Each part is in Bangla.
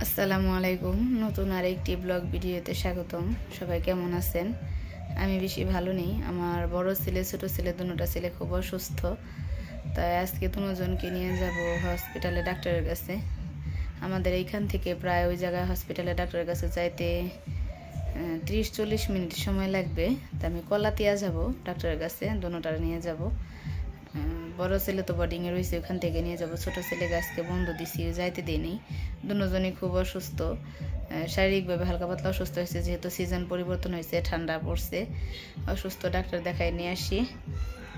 আসসালামু আলাইকুম। নতুন আরেকটি ব্লগ ভিডিওতে স্বাগতম। সবাই কেমন আছেন? আমি বেশি ভালো নেই। আমার বড় ছেলে ছোট ছেলে দুটোটা ছেলে খুব অসুস্থ, তাই আজকে দুজনকে নিয়ে যাব হসপিটালে ডাক্তারের কাছে। আমাদের এইখান থেকে প্রায় ওই জায়গায় হসপিটালে ডাক্তারের কাছে যাইতে 30-40 মিনিট সময় লাগবে। তা আমি কলাতিয়া যাব ডাক্তারের কাছে, দুটোটা নিয়ে যাব। বড় ছেলে তো বোর্ডিংয়ে রয়েছে, ওখান থেকে নিয়ে যাব। ছোট ছেলে গাছকে বন্ধ দিছি, যাইতে দিইনি। দুজনই খুব অসুস্থ, শারীরিকভাবে হালকা পাতলা অসুস্থ হয়েছে, যেহেতু সিজন পরিবর্তন হয়েছে, ঠান্ডা পড়ছে, অসুস্থ। ডাক্তার দেখাই নিয়ে আসি।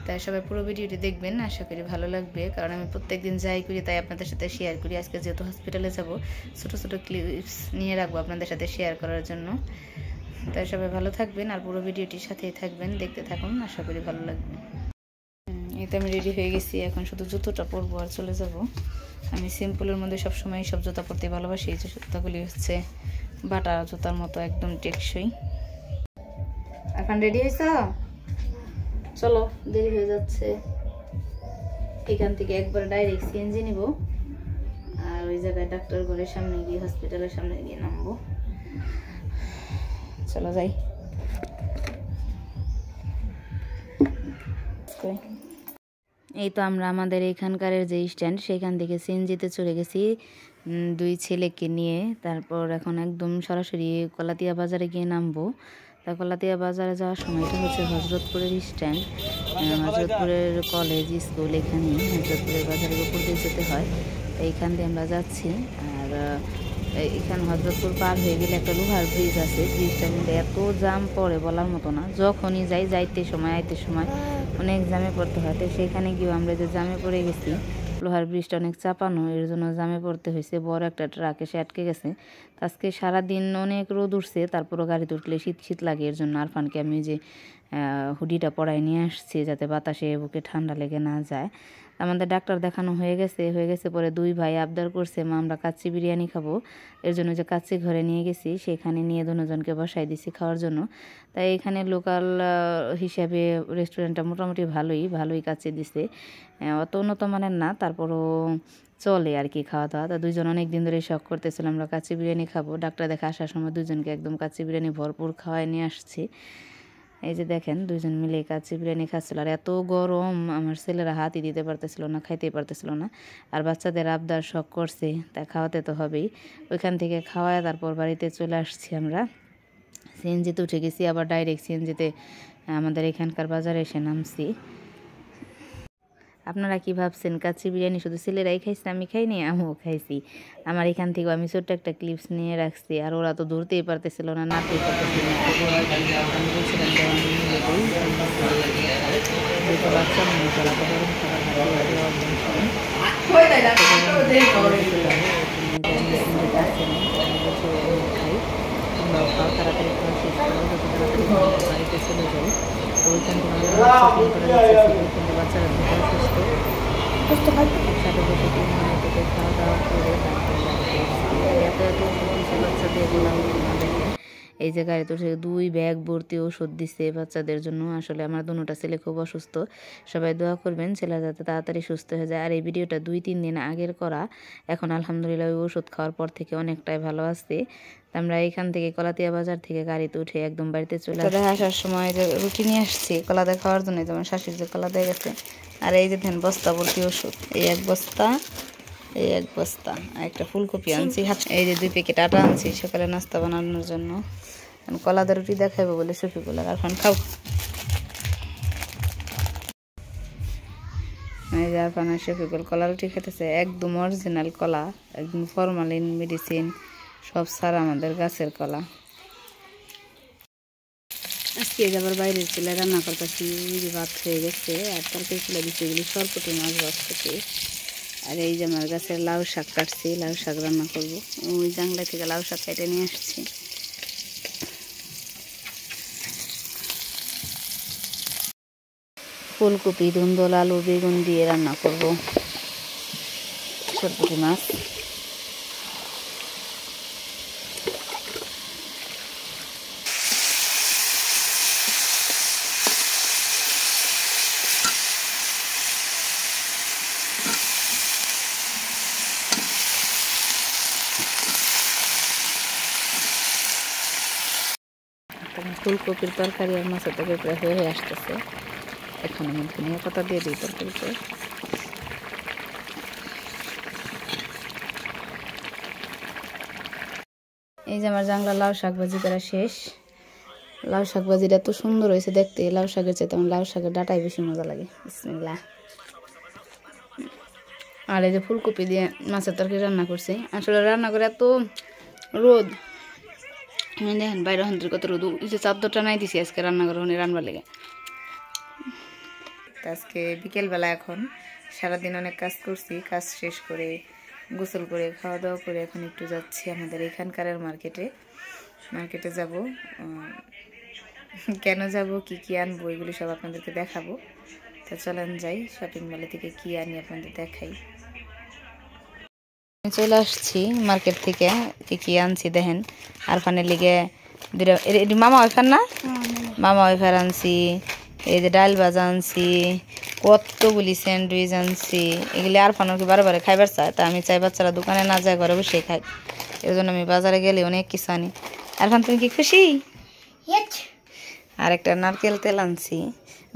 তাই সবাই পুরো ভিডিওটি দেখবেন, আশা করি ভালো লাগবে। কারণ আমি প্রত্যেকদিন যাই করি, তাই আপনাদের সাথে শেয়ার করি। আজকে যেহেতু হসপিটালে যাব, ছোট ছোট ক্লিপস নিয়ে রাখবো আপনাদের সাথে শেয়ার করার জন্য। তাই সবাই ভালো থাকবেন আর পুরো ভিডিওটির সাথেই থাকবেন, দেখতে থাকুন, আশা করি ভালো লাগবে। এই তো আমি রেডি হয়ে গেছি, এখন শুধু জুতোটা পরবো আর চলে যাব। আমি সিম্পলের মধ্যে সবসময় সব জুতা পরতে ভালোবাসি। এই যে জুতাগুলি হচ্ছে বাটা জুতার মতো, একদম টেকসই। এখন রেডি হয়েছ? চলো, দেরি হয়ে যাচ্ছে। এখান থেকে একবার ডাইরেক্ট সিএনজি নিব, আর ওই জায়গায় ডাক্তার ঘরের সামনে গিয়ে, হসপিটালের সামনে গিয়ে নামবো। চলো যাই। এই তো আমরা আমাদের এখানকার যে স্ট্যান্ড, সেখান থেকে সিএনজিতে চলে গেছি দুই ছেলেকে নিয়ে। তারপর এখন একদম সরাসরি কলাতিয়া বাজারে গিয়ে নামবো। তা কলাতিয়া বাজারে যাওয়ার সময়টা হচ্ছে হজরতপুরের স্ট্যান্ড, হজরতপুরের কলেজ স্কুল, এখানে হজরতপুরের বাজারের উপর দিয়ে যেতে হয়। তো এইখান দিয়ে আমরা যাচ্ছি। আর এখানে হজরতপুর পার হয়ে গেলে একটা লোহার ব্রিজ আছে, ব্রিজটা কিন্তু এত জাম পড়ে বলার মতো না। যখনই যাইতে সময় আইতে সময় অনেক জামে পড়তে হয়। তো সেখানে গিয়েও আমরা যে জামে পড়ে গেছি, লোহার ব্রিজটা অনেক চাপানো, এর জন্য জামে পড়তে হয়েছে। বড় একটা ট্রাক এসে আটকে গেছে। আজকে সারাদিন অনেক রোদ উঠছে, তারপরও গাড়িতে উঠলে শীত শীত লাগে। এর জন্য আরফানকে আমি যে হুডিটা পরাই নিয়ে আসছি, যাতে বাতাসে বুকে ঠান্ডা লেগে না যায়। আমাদের ডাক্তার দেখানো হয়ে গেছে পরে দুই ভাই আবদার করছে, মা আমরা কাচ্চি বিরিয়ানি খাবো। এর জন্য যে কাচ্চি ঘরে নিয়ে গেছি, সেখানে নিয়ে দুজনকে বসাই দিছি খাওয়ার জন্য। তাই এখানে লোকাল হিসাবে রেস্টুরেন্টটা মোটামুটি ভালোই কাচ্চি দিছে। অত উন্নত মানের না, তারপরও চলে আর কি খাওয়া দাওয়া। তা দুইজন অনেক দিন ধরে শখ করতেছিলাম আমরা কাচ্চি বিরিয়ানি খাবো। ডাক্তার দেখা আসার সময় দুজনকে একদম কাচ্চি বিরিয়ানি ভরপুর খাওয়াই নিয়ে আসছি। এই যে দেখেন, দুইজন মিলে কাচ্চি বিরিয়ানি খাচ্ছিল। আর এত গরম, আমার ছেলেরা হাতই দিতে পারতেছিল না, খাইতেই পারতেছিল না। আর বাচ্চাদের আবদার শখ করছে, তা খাওয়াতে তো হবেই। ওইখান থেকে খাওয়ায় তারপর বাড়িতে চলে আসছি আমরা। সিএনজিতে উঠে গেছি, আবার ডাইরেক্ট সিএনজিতে আমাদের এখানকার বাজারে এসে নামছি। আপনারা কি ভাবছেন কাচ্চি বিরিয়ানি শুধু ছেলেরাই খাইছে? আমি খাইনি, আমিও খাইছি। আমার এখান থেকেও আমি ছোট্ট একটা ক্লিপস নিয়ে রাখছি। আর ওরা তো ধরতেই পারতেছিল না, নাড়তেই পারতেছিল না। আমি বলছিলাম যেহেতু বাচ্চা মানুষ, ওরা তো গরম খাবার তাড়াতাড়ি খাওয়া শেষ করো, যত তাড়াতাড়ি বাড়িতে চলে যাই। তো ওইখান থেকে বাচ্চারা সুস্থ সাথে বসে থেকে খাওয়া দাওয়া করে তারপরে এত বাচ্চাদের দেখেন। এই যে গাড়িতে উঠে 2 ব্যাগ ভর্তি ওষুধ দিচ্ছে বাচ্চাদের জন্য। আসলে আমার দুটোটা ছেলে খুব অসুস্থ, সবাই দোয়া করবেন ছেলে যাতে তাড়াতাড়ি সুস্থ হয়ে যায়। আর এই ভিডিওটা 2-3 দিন আগের করা, এখন আলহামদুলিল্লাহ ওই ওষুধ খাওয়ার পর থেকে অনেকটাই ভালো আছে। আমরা এখান থেকে কলাতিয়া বাজার থেকে গাড়িতে উঠে একদম বাড়িতে চলে আসার সময় যে রুটি নিয়ে আসছি কলাদা খাওয়ার জন্য, যেমন শাশুড়ি যে কলাদায় গেছে। আর এই যে দেন বস্তা ভর্তি ওষুধ, এই এক বস্তা, এই এক বস্তা। আর একটা ফুলকপি আনছি, এই যে 2 প্যাকেট আটা আনছি সকালে নাস্তা বানানোর জন্য। কলাদা রুটি দেখাবো বলে শফিকুল আর আরফান খাও। এই যে আরফান আর শফিকুল কলা রুটি খেতেছে, একদম অরিজিনাল কলা, একদম ফরমালিন মেডিসিন সব ছাড়া আমাদের গাছের কলা। আজকে আবার বাইরের চুলে রান্না করতেছি, ভাত হয়ে গেছে। আর তরকারি চুলে দিচ্ছি এগুলি সরপটি মাছ ভাজতেছি। আর এই যে আমার গাছের লাউ শাক কাটছি, লাউ শাক রান্না করব। ওই জাংলা থেকে লাউ শাক কেটে নিয়ে আসছি। ফুলকপি, ধুন্দল, আলু, বেগুন দিয়ে রান্না করব সরপটি মাছ। ফুলকপির তরকারি আর মাছের তরকারি প্রায় হয়ে আসতেছে। এখন আমি ধনিয়া পাতা দিয়ে দিই তরকারিতে। এই যে আমার জাংলা লাউ শাক ভাজি করা শেষ। লাউ শাক ভাজিটা এত সুন্দর হয়েছে দেখতে, লাউ শাকের চেয়ে তেমন লাউ শাকের ডাঁটাই বেশি মজা লাগে। বিসমিল্লাহ। আর এই যে ফুলকপি দিয়ে মাছের তরকারি রান্না করছি। আসলে রান্না করে এত রোদ, দেখেন বাইরে হন্ত্রের কত রোদ। এই যে চাদরটা নাই দিছি আজকে রান্না করে রান্নার লেগে। আজকে বিকেলবেলা এখন সারাদিন অনেক কাজ করছি, কাজ শেষ করে গোসল করে খাওয়া দাওয়া করে এখন একটু যাচ্ছি আমাদের এখানকার মার্কেটে যাব। কেন যাব, কি কি আনবো এগুলি সব আপনাদেরকে দেখাবো। তো চলেন যাই, শপিং মলে থেকে কি আনি আপনাদের দেখাই। চলে আসছি মার্কেট থেকে, কি কি আনছি দেখেন। আরফানের লিগে মামা ওইফান না, মামা ওইফার আনছি। এই যে ডাল ভাজা আনছি, কতগুলি স্যান্ডউইচ আনছি। এগুলি আরফানও কি বারে বারে খাইবার চায়, তা আমি চাই বাচ্চারা দোকানে না যায় ঘরে বসে খাই। এর জন্য আমি বাজারে গেলে অনেক কিছু আনি। আরফান তুমি কি খুশি? আর একটা নারকেল তেল আনছি,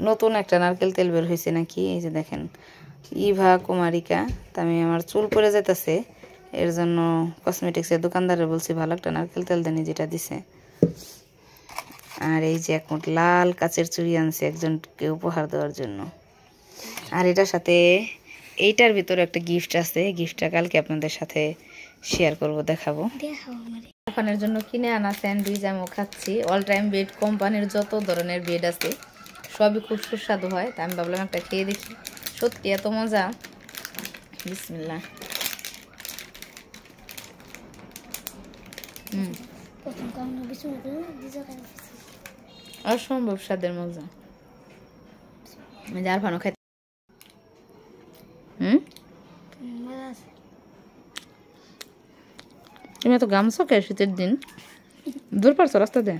নতুন একটা নারকেল তেল বের হয়েছে নাকি, এই যে দেখেন ইভা কুমারিকা। তা আমি আমার চুল পড়ে যেতেছে, এর জন্য কসমেটিক্সের দোকানদারে বলছি ভালো একটা নারকেল তেল দেনি, যেটা দিছে। আর এই যে এক মুঠ লাল কাচের চুড়ি আনছে একজনকে উপহার দেওয়ার জন্য। আর এটার সাথে এইটার ভিতরে একটা গিফট আছে, গিফটটা কালকে আপনাদের সাথে শেয়ার করব, দেখাবো। ওখানের জন্য কিনে আনা স্যান্ডউইচ আমি খাচ্ছি। অল টাইম বেড কোম্পানির যত ধরনের বেড আছে সবই খুব সুস্বাদু হয়, তা আমি ভাবলাম একটা খেয়ে দেখি, সত্যি এত মজা। বিসমিল্লাহ। অসম্ভব স্বাদের মজা। যার ফানো খাই। তুমি এত গামছো কে শীতের দিন? দূর পারছো রাস্তা দিয়ে?